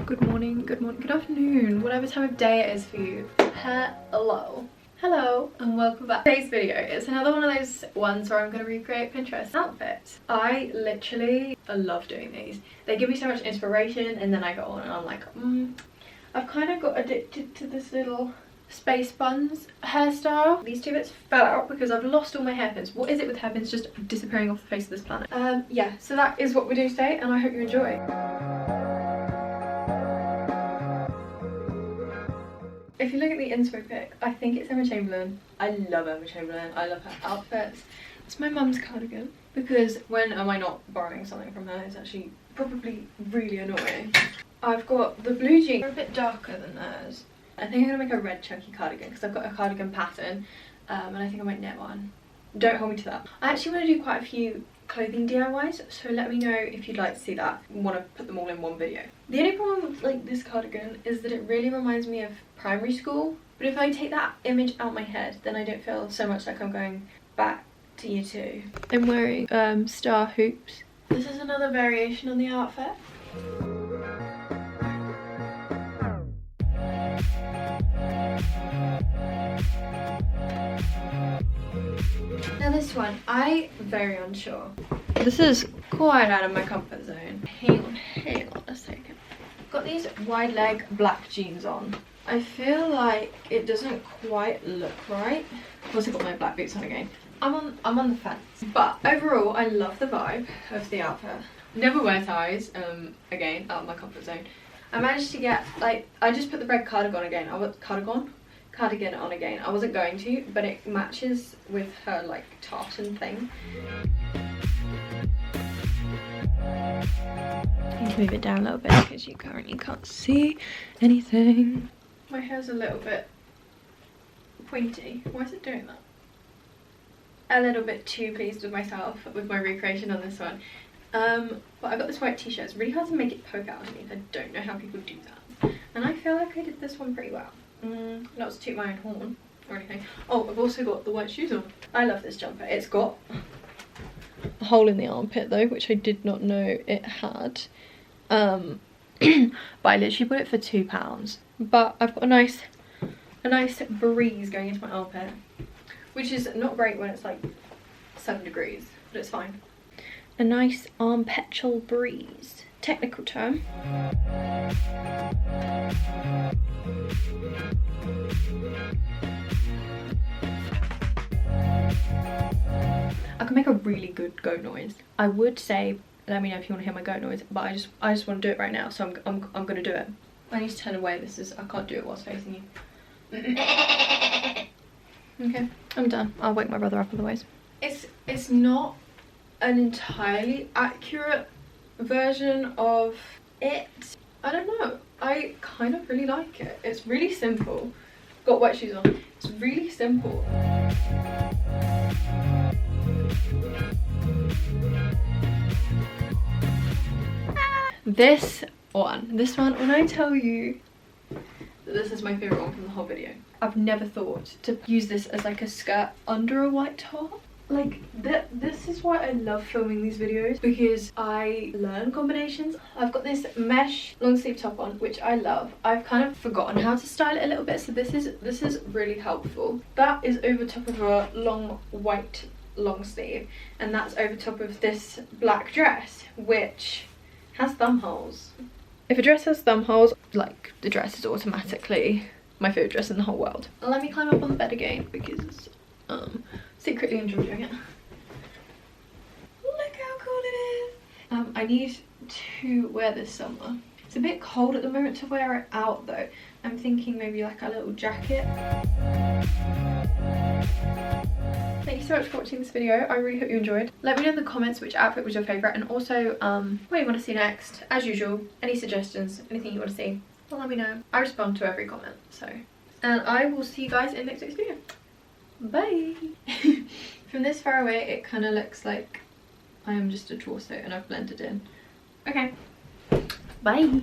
Good morning, good afternoon, whatever time of day it is for you. Hello, and welcome back. Today's video is another one of those ones where I'm going to recreate Pinterest outfits. I love doing these. They give me so much inspiration, and then I go on and I'm like, I've kind of got addicted to this little space buns hairstyle. These two bits fell out because I've lost all my hairpins. What is it with hairpins just disappearing off the face of this planet? Yeah, so that is what we do today, and I hope you enjoy. If you look at the inspo pic, I think it's Emma Chamberlain. I love Emma Chamberlain. I love her outfits. It's my mum's cardigan because when am I not borrowing something from her? It's actually probably really annoying. I've got the blue jeans. They're a bit darker than theirs. I think I'm going to make a red chunky cardigan because I've got a cardigan pattern and I think I might knit one. Don't hold me to that. I actually want to do quite a few clothing DIYs, so let me know if you'd like to see that. I want to put them all in one video. The only problem with like this cardigan is that it really reminds me of primary school, but if I take that image out my head, then I don't feel so much like I'm going back to year 2. I'm wearing star hoops. This is another variation on the outfit. Now this one, I'm very unsure. This is quite out of my comfort zone. Hang on a second. Got these wide leg black jeans on. I feel like it doesn't quite look right. I've also got my black boots on again. I'm on the fence. But overall, I love the vibe of the outfit. Never wear ties, again, out of my comfort zone. I managed to get, like, I just put the red cardigan on again. Cardigan on again. I wasn't going to, but it matches with her like tartan thing. I need to move it down a little bit because you currently can't see anything. My hair's a little bit pointy. Why is it doing that? A little bit too pleased with myself with my recreation on this one. But I got this white t-shirt. It's really hard to make it poke out underneath. I don't know how people do that. And I feel like I did this one pretty well. Not to toot my own horn or anything. Oh, I've also got the white shoes on. I love this jumper. It's got a hole in the armpit though, which I did not know it had. But I literally bought it for £2. But I've got a nice breeze going into my armpit, which is not great when it's like 7 degrees, but it's fine. A nice armpitual breeze. Technical term. I can make a really good goat noise. I would say, let me know if you want to hear my goat noise, but I just want to do it right now, so I'm gonna do it. I need to turn away. I can't do it whilst facing you. Okay, I'm done. I'll wake my brother up otherwise. It's not an entirely accurate version of it. I don't know. I kind of really like it. It's really simple. Got white shoes on. It's really simple. This one, when I tell you that this is my favourite one from the whole video, I've never thought to use this as like a skirt under a white top. Like, this is why I love filming these videos, because I learn combinations. I've got this mesh long sleeve top on, which I love. I've kind of forgotten how to style it a little bit, so this is really helpful. That is over top of a long white long sleeve, and that's over top of this black dress, which has thumb holes. If a dress has thumb holes, like, the dress is automatically my favourite dress in the whole world. Let me climb up on the bed again because secretly enjoy doing it. Look how cool it is. I need to wear this summer. It's a bit cold at the moment to wear it out though. I'm thinking maybe like a little jacket. Thank you so much for watching this video. I really hope you enjoyed. Let me know in the comments which outfit was your favourite, and also what you want to see next. As usual, any suggestions, anything you want to see, well, let me know. I respond to every comment, so. And I will see you guys in next week's video. Bye. From this far away it kind of looks like I am just a torso and I've blended in. Okay, bye.